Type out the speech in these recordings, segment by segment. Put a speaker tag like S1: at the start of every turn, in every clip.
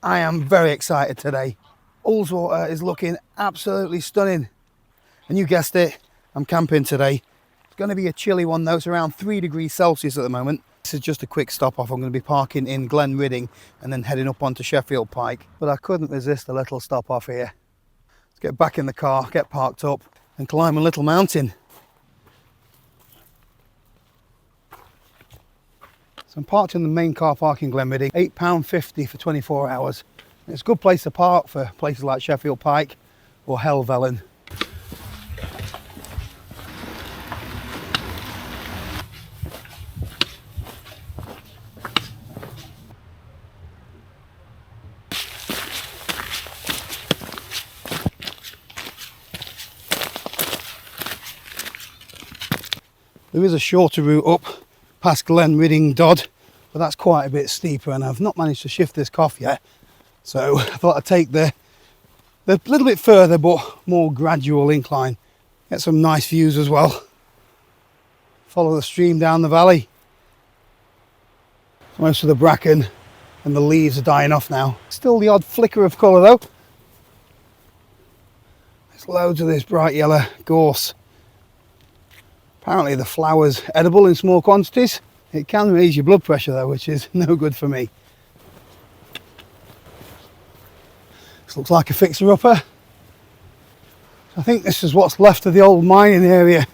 S1: I am very excited today. Ullswater is looking absolutely stunning. And you guessed it, I'm camping today. It's going to be a chilly one though, it's around 3 degrees Celsius at the moment. This is just a quick stop off. I'm going to be parking in Glen Ridding and then heading up onto Sheffield Pike. But I couldn't resist a little stop off here. Let's get back in the car, get parked up and climb a little mountain. So I'm parked in the main car park in Glen Ridding, £8.50 for 24 hours. It's a good place to park for places like Sheffield Pike or Helvellyn. There is a shorter route up past Glen Ridding Dodd, but that's quite a bit steeper and I've not managed to shift this cough yet. So I thought I'd take the little bit further but more gradual incline. Get some nice views as well. Follow the stream down the valley. Most of the bracken and the leaves are dying off now. Still the odd flicker of colour though. There's loads of this bright yellow gorse. Apparently the flower's edible in small quantities. It can raise your blood pressure though, which is no good for me. This looks like a fixer-upper. I think this is what's left of the old mining area.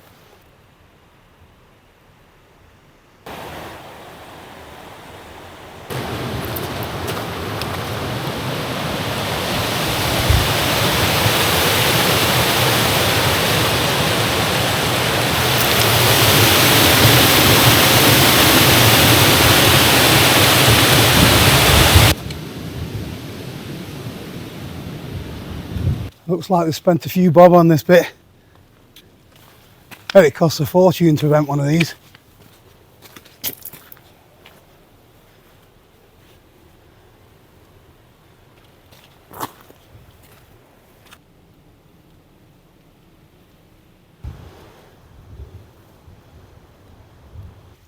S1: Looks like they spent a few bob on this bit. Bet it costs a fortune to rent one of these.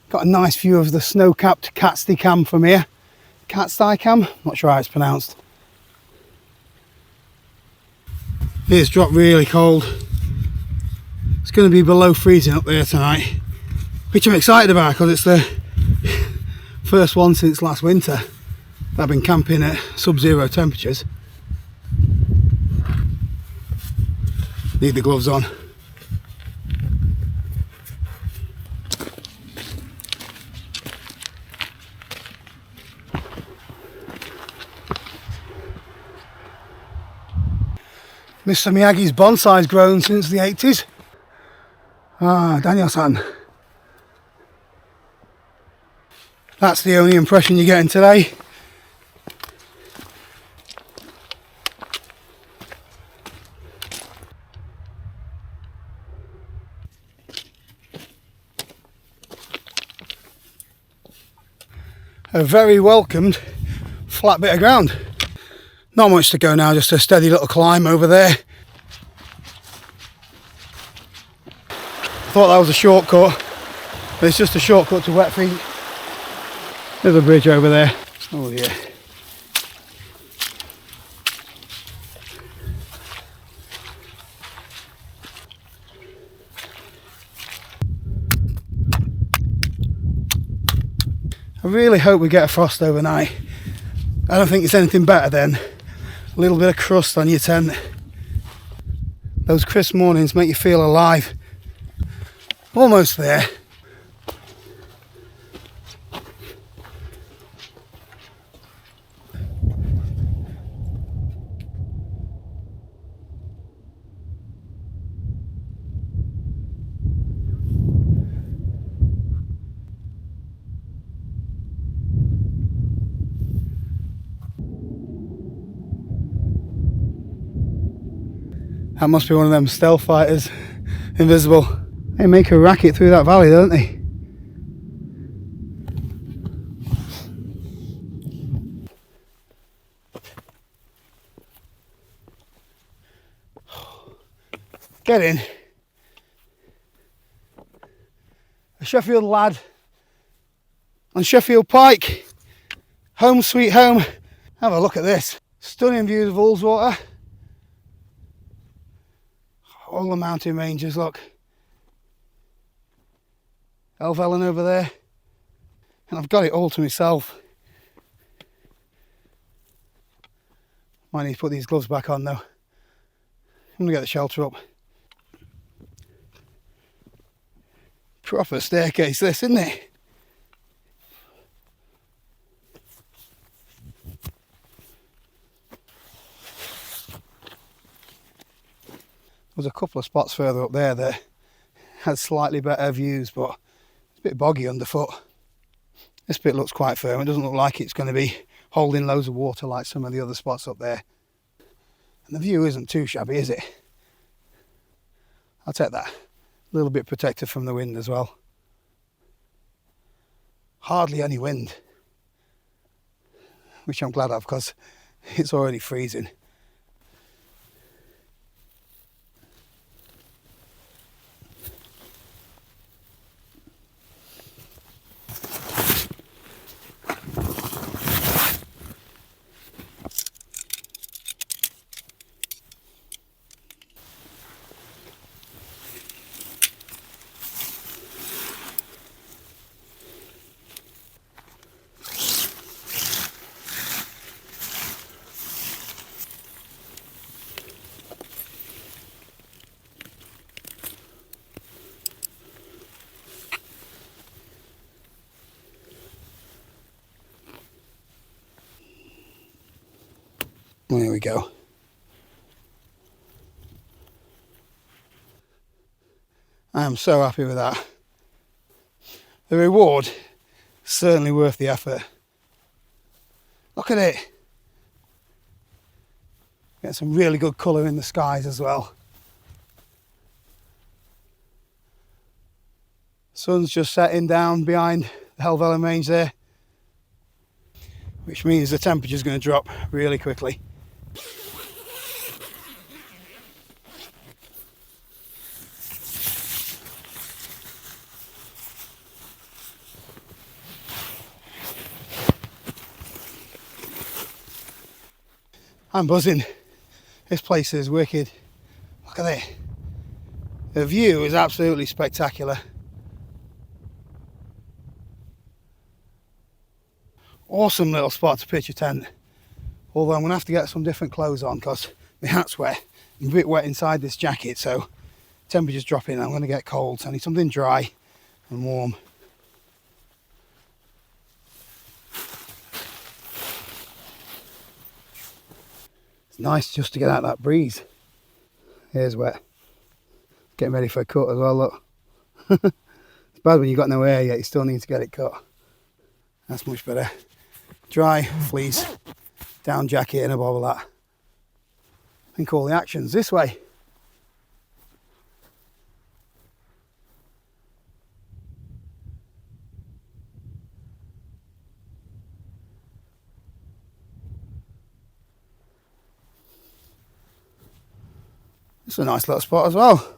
S1: Got a nice view of the snow-capped Catstey Cam from here. Catstey Cam? Not sure how it's pronounced. It's dropped really cold. It's going to be below freezing up there tonight, which I'm excited about because it's the first one since last winter that I've been camping at sub-zero temperatures. Need the gloves on. Mr. Miyagi's bonsai's grown since the 80s. Ah, Daniel-san. That's the only impression you're getting today. A very welcomed flat bit of ground. Not much to go now, just a steady little climb over there. Thought that was a shortcut, but it's just a shortcut to wet feet. There's a bridge over there. Oh yeah. I really hope we get a frost overnight. I don't think it's anything better than a little bit of crust on your tent. Those crisp mornings make you feel alive. Almost there. That must be one of them stealth fighters, invisible. They make a racket through that valley, don't they? Get in. A Sheffield lad on Sheffield Pike. Home sweet home. Have a look at this. Stunning views of Ullswater. All the mountain ranges, look. Helvellyn over there. And I've got it all to myself. Might need to put these gloves back on though. I'm going to get the shelter up. Proper staircase this, isn't it? There's a couple of spots further up there that had slightly better views, but it's a bit boggy underfoot. This bit looks quite firm. It doesn't look like it's going to be holding loads of water like some of the other spots up there. And the view isn't too shabby, is it? I'll take that. A little bit protected from the wind as well. Hardly any wind, which I'm glad of because it's already freezing. There we go. I am so happy with that. The reward is certainly worth the effort. Look at it. Get some really good colour in the skies as well. Sun's just setting down behind the Helvellyn range there, which means the temperature's going to drop really quickly. I'm buzzing. This place is wicked. Look at it. The view is absolutely spectacular. Awesome little spot to pitch a tent. Although I'm going to have to get some different clothes on because my hat's wet. I'm a bit wet inside this jacket, so temperature's dropping. I'm going to get cold, so I need something dry and warm. It's nice just to get out that breeze. Here's wet. Getting ready for a cut as well, look. It's bad when you've got no hair yet, you still need to get it cut. That's much better. Dry, fleece, down jacket and above all that. I think all the action's this way. It's a nice little spot as well.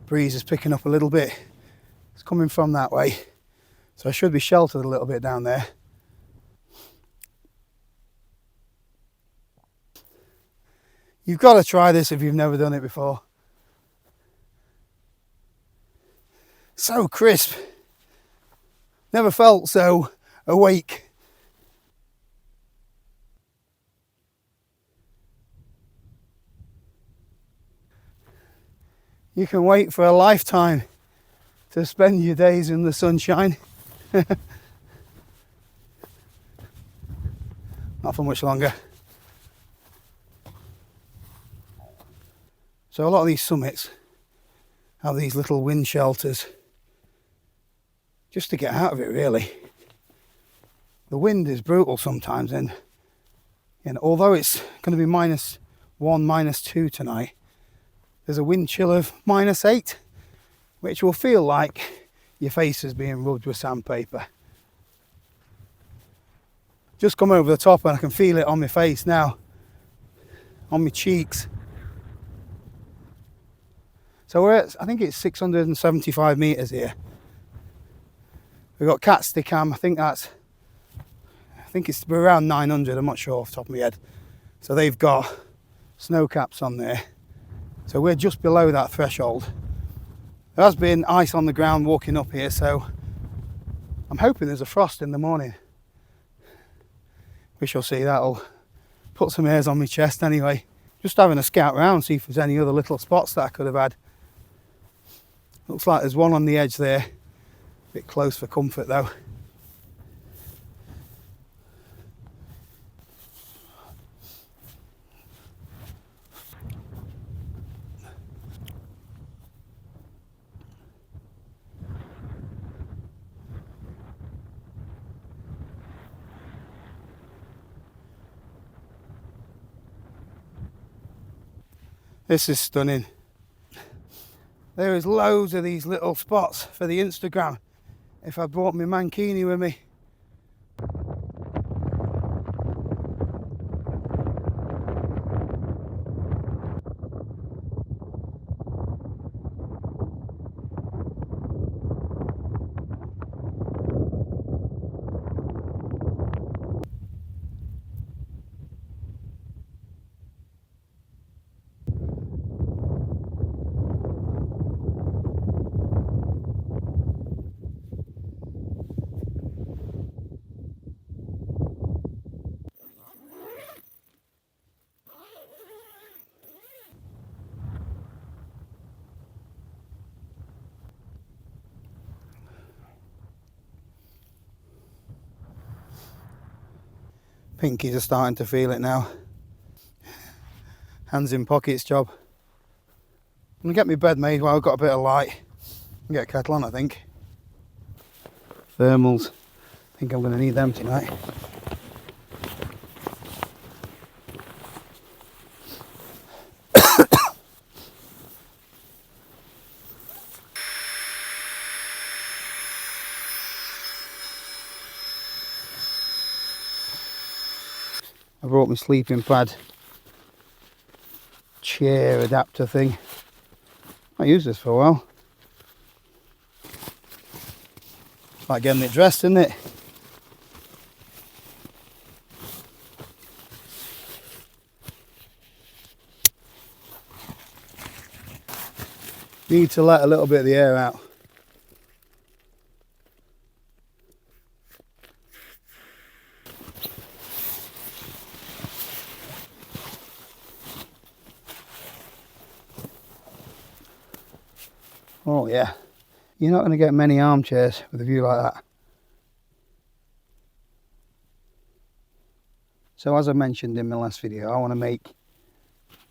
S1: Breeze is picking up a little bit. It's coming from that way. So I should be sheltered a little bit down there. You've got to try this if you've never done it before. So crisp. Never felt so awake. You can wait for a lifetime to spend your days in the sunshine. Not for much longer. So a lot of these summits have these little wind shelters just to get out of it, really. The wind is brutal sometimes, and although it's going to be -1, -2 tonight, there's a wind chill of -8, which will feel like your face is being rubbed with sandpaper. Just come over the top and I can feel it on my face now, on my cheeks. So we're at, I think it's 675 metres here. We've got cat stickam. I think it's around 900. I'm not sure off the top of my head. So they've got snow caps on there. So we're just below that threshold. There has been ice on the ground walking up here, so I'm hoping there's a frost in the morning. We shall see. That'll put some hairs on my chest anyway. Just having a scout round, see if there's any other little spots that I could have had. Looks like there's one on the edge there. A bit close for comfort though. This is stunning. There is loads of these little spots for the Instagram if I brought my mankini with me. Pinkies are starting to feel it now. Hands in pockets job. I'm gonna get my bed made while I've got a bit of light. And get a kettle on, I think. Thermals. I think I'm gonna need them tonight. I brought my sleeping pad chair adapter thing. I used this for a while. It's like getting it dressed, isn't it? Need to let a little bit of the air out. Oh yeah, you're not going to get many armchairs with a view like that. So as I mentioned in my last video, I want to make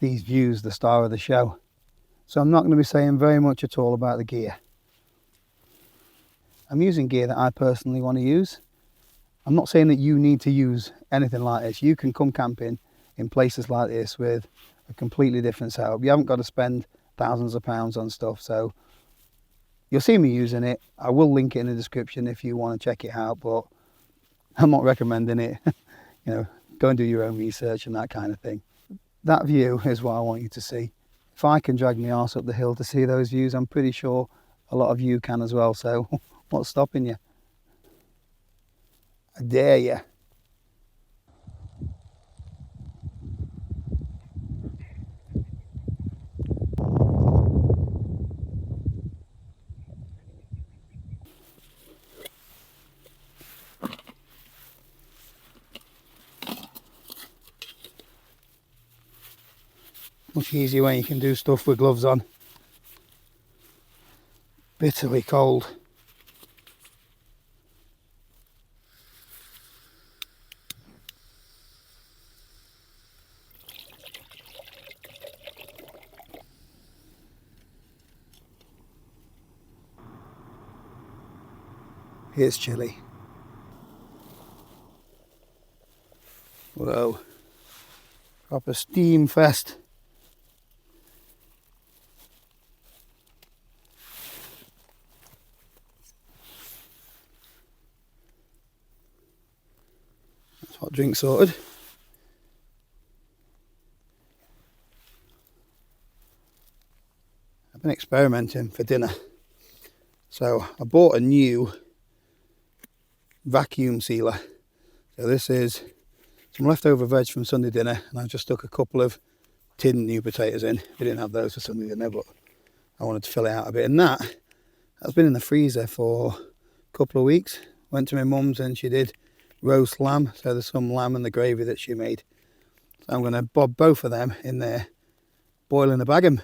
S1: these views the star of the show. So I'm not going to be saying very much at all about the gear. I'm using gear that I personally want to use. I'm not saying that you need to use anything like this. You can come camping in places like this with a completely different setup. You haven't got to spend thousands of pounds on stuff. So you'll see me using it. I will link it in the description if you want to check it out, but I'm not recommending it. You know, go and do your own research and that kind of thing. That view is what I want you to see. If I can drag my arse up the hill to see those views, I'm pretty sure a lot of you can as well. So what's stopping you? I dare you. Much easier when you can do stuff with gloves on. Bitterly cold. It's chilly. Whoa. Proper steam fest. That's hot drink sorted. I've been experimenting for dinner. So I bought a new vacuum sealer. So this is some leftover veg from Sunday dinner, and I just stuck a couple of tinned new potatoes in. We didn't have those for Sunday dinner, but I wanted to fill it out a bit. And that's been in the freezer for a couple of weeks. Went to my mum's and she did roast lamb, so there's some lamb and the gravy that she made. So I'm going to bob both of them in there, boil in a bag them,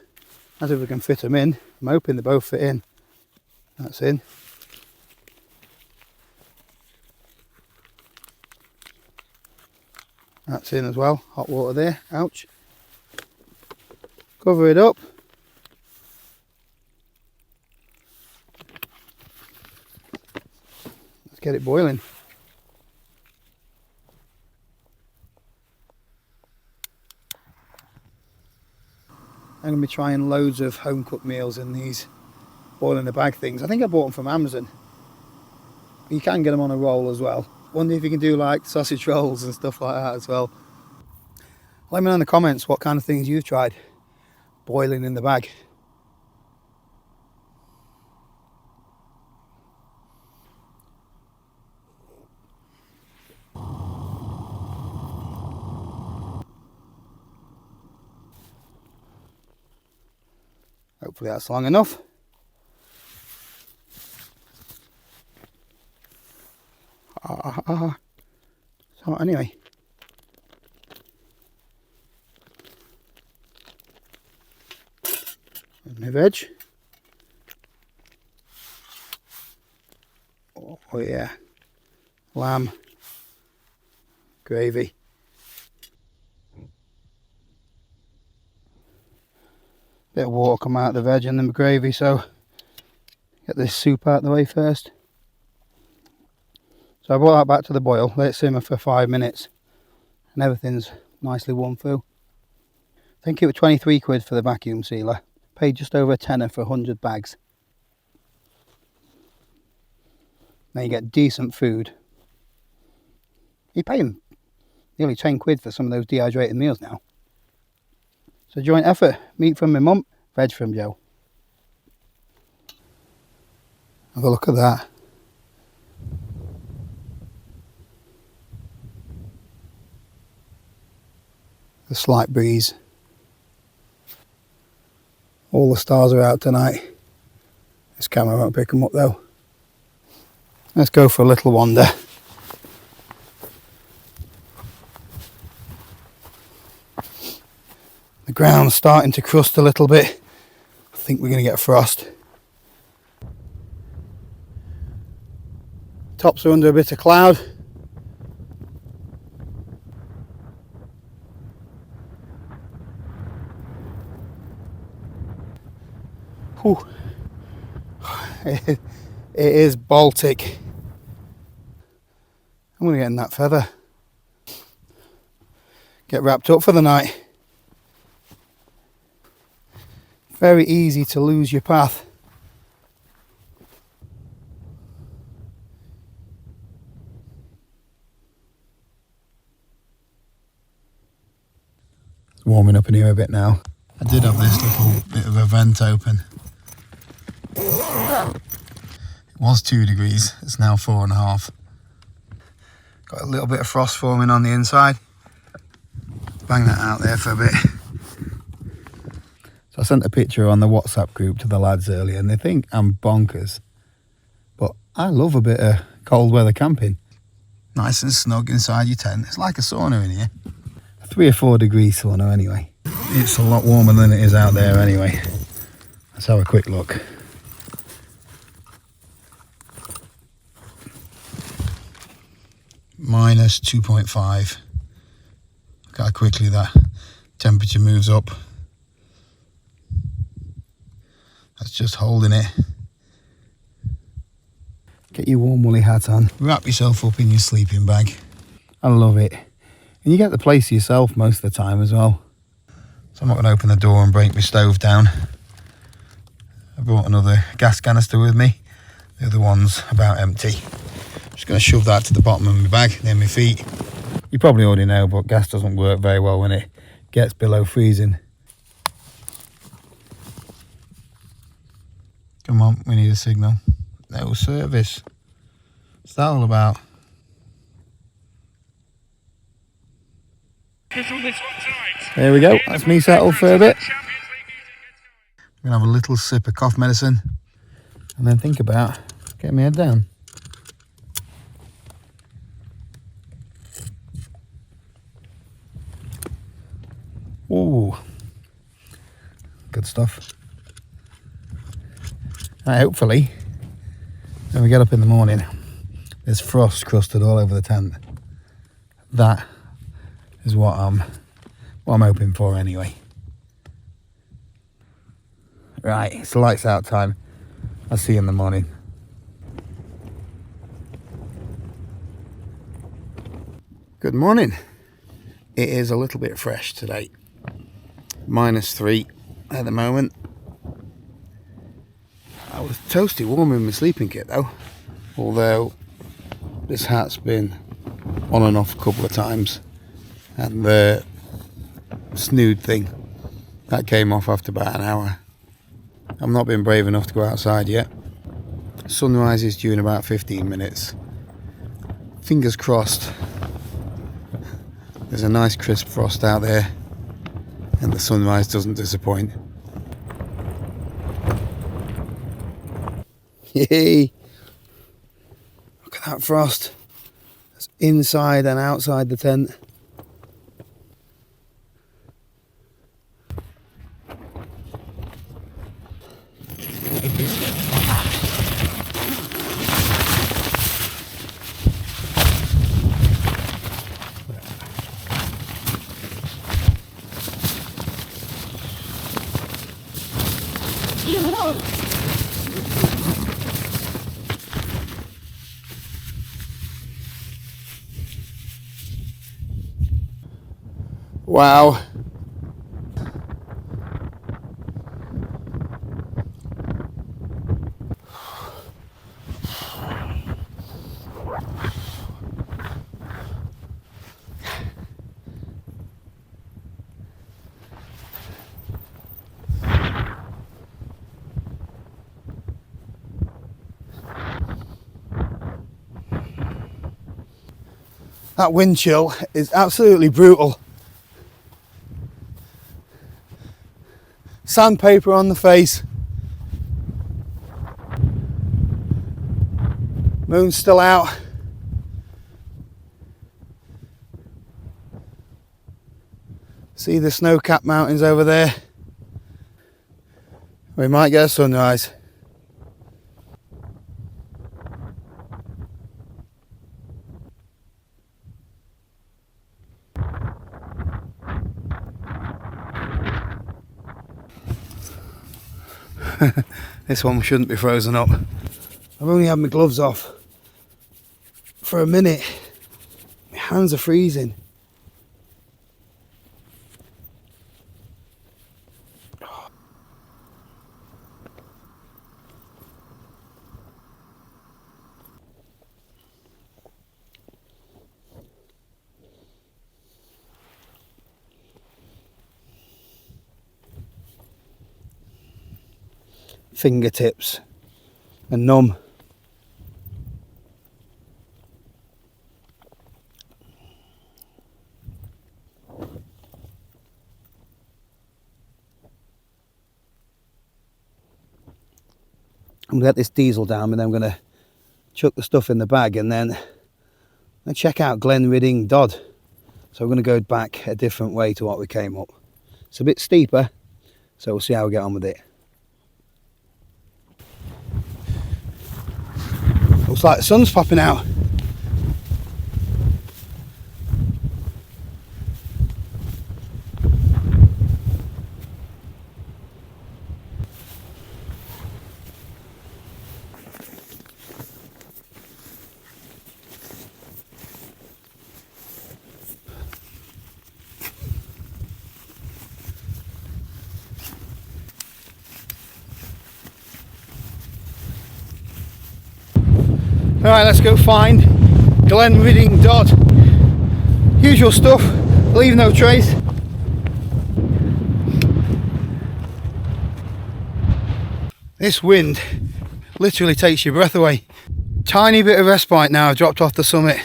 S1: as if we can fit them in. I'm hoping they both fit in. That's in. That's in as well. Hot water there. Ouch. Cover it up. Let's get it boiling. I'm going to be trying loads of home cooked meals in these boil in a bag things. I think I bought them from Amazon. You can get them on a roll as well. Wonder if you can do like sausage rolls and stuff like that as well. Let me know in the comments what kind of things you've tried boiling in the bag. Hopefully that's long enough. So anyway, my veg. Oh yeah, lamb, gravy. Bit of water come out of the veg and the gravy, so get this soup out of the way first. So I brought that back to the boil, let it simmer for 5 minutes, and everything's nicely warmed through. I think it was 23 quid for the vacuum sealer. Paid just over a tenner for 100 bags. Now you get decent food. You're paying nearly 10 quid for some of those dehydrated meals now. So joint effort, meat from my mum, veg from Joe. Have a look at that. A slight breeze. All the stars are out tonight. This camera won't pick them up though. Let's go for a little wander. The ground's starting to crust a little bit. I think we're going to get frost. Tops are under a bit of cloud. Whew. It is Baltic. I'm going to get in that feather. Get wrapped up for the night. Very easy to lose your path. It's warming up in here a bit now. I did have this little bit of a vent open. It was 2 degrees, it's now 4.5. Got a little bit of frost forming on the inside. Bang that out there for a bit. So I sent a picture on the WhatsApp group to the lads earlier and they think I'm bonkers. But I love a bit of cold weather camping. Nice and snug inside your tent. It's like a sauna in here. 3 or 4 degrees sauna anyway. It's a lot warmer than it is out there anyway. Let's have a quick look. Minus 2.5. Look how quickly that temperature moves up. That's just holding it. Get your warm woolly hat on. Wrap yourself up in your sleeping bag. I love it. And you get the place to yourself most of the time as well. So I'm not going to open the door and break my stove down. I brought another gas canister with me. The other one's about empty. Just going to shove that to the bottom of my bag near my feet. You probably already know, but gas doesn't work very well when it gets below freezing. Come on, we need a signal. No service. What's that all about? There we go, that's me settled for a bit. I'm gonna have a little sip of cough medicine and then think about getting my head down. Ooh, good stuff. Right, hopefully when we get up in the morning there's frost crusted all over the tent. That is what I'm hoping for anyway. Right, it's lights out time. I'll see you in the morning. Good morning. It is a little bit fresh today. -3 at the moment. I was toasty warm in my sleeping kit though, although this hat's been on and off a couple of times, and the snood thing that came off after about an hour. I've not been brave enough to go outside yet. Sunrise is due in about 15 minutes. Fingers crossed. There's a nice crisp frost out there and the sunrise doesn't disappoint. Yay! Look at that frost. It's inside and outside the tent. Wow. That wind chill is absolutely brutal. Sandpaper on the face. Moon's still out. See the snow-capped mountains over there. We might get a sunrise. This one shouldn't be frozen up. I've only had my gloves off for a minute. My hands are freezing. Fingertips and numb. I'm gonna get this diesel down and then I'm gonna chuck the stuff in the bag and then check out Glen Ridding Dodd. So we're gonna go back a different way to what we came up. It's a bit steeper, so we'll see how we get on with it. Looks like the sun's popping out. Alright, let's go find Glen Ridding Dodd. Usual stuff, leave no trace. This wind literally takes your breath away. Tiny bit of respite now, I've dropped off the summit.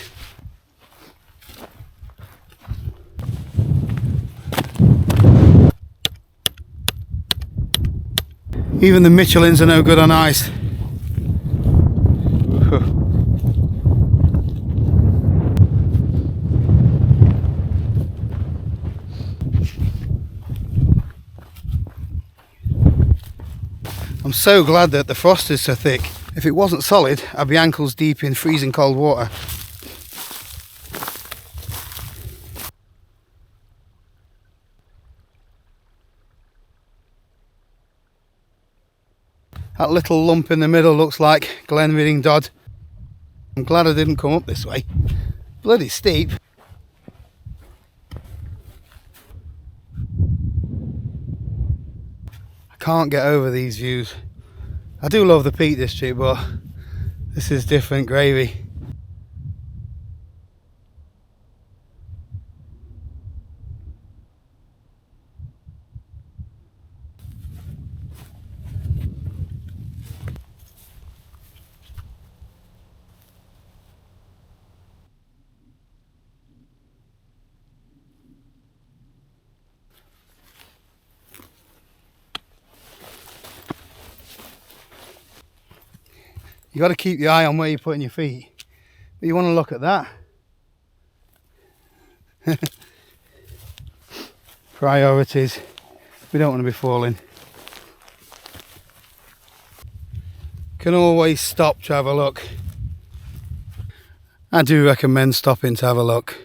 S1: Even the Michelins are no good on ice. I'm so glad that the frost is so thick. If it wasn't solid, I'd be ankles deep in freezing cold water. That little lump in the middle looks like Glenridding Dod. I'm glad I didn't come up this way. Bloody steep. I can't get over these views. I do love the Peak District, but this is different gravy. You got to keep your eye on where you're putting your feet. But you want to look at that. Priorities. We don't want to be falling. Can always stop to have a look. I do recommend stopping to have a look.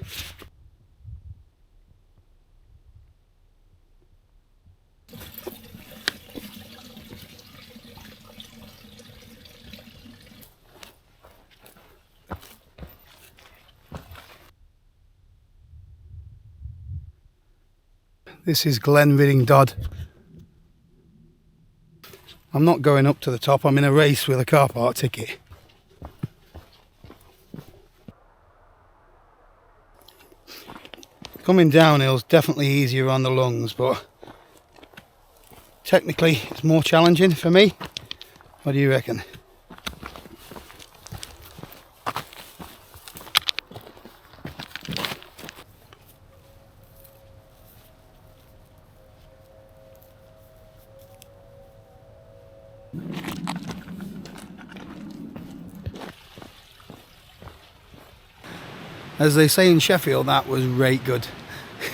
S1: This is Glenridding Dod. I'm not going up to the top, I'm in a race with a car park ticket. Coming downhill is definitely easier on the lungs, but technically it's more challenging for me. What do you reckon? As they say in Sheffield, that was right good.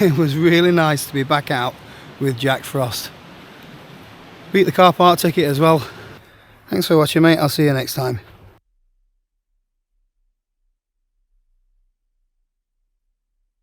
S1: It was really nice to be back out with Jack Frost. Beat the car park ticket as well. Thanks for watching, mate. I'll see you next time.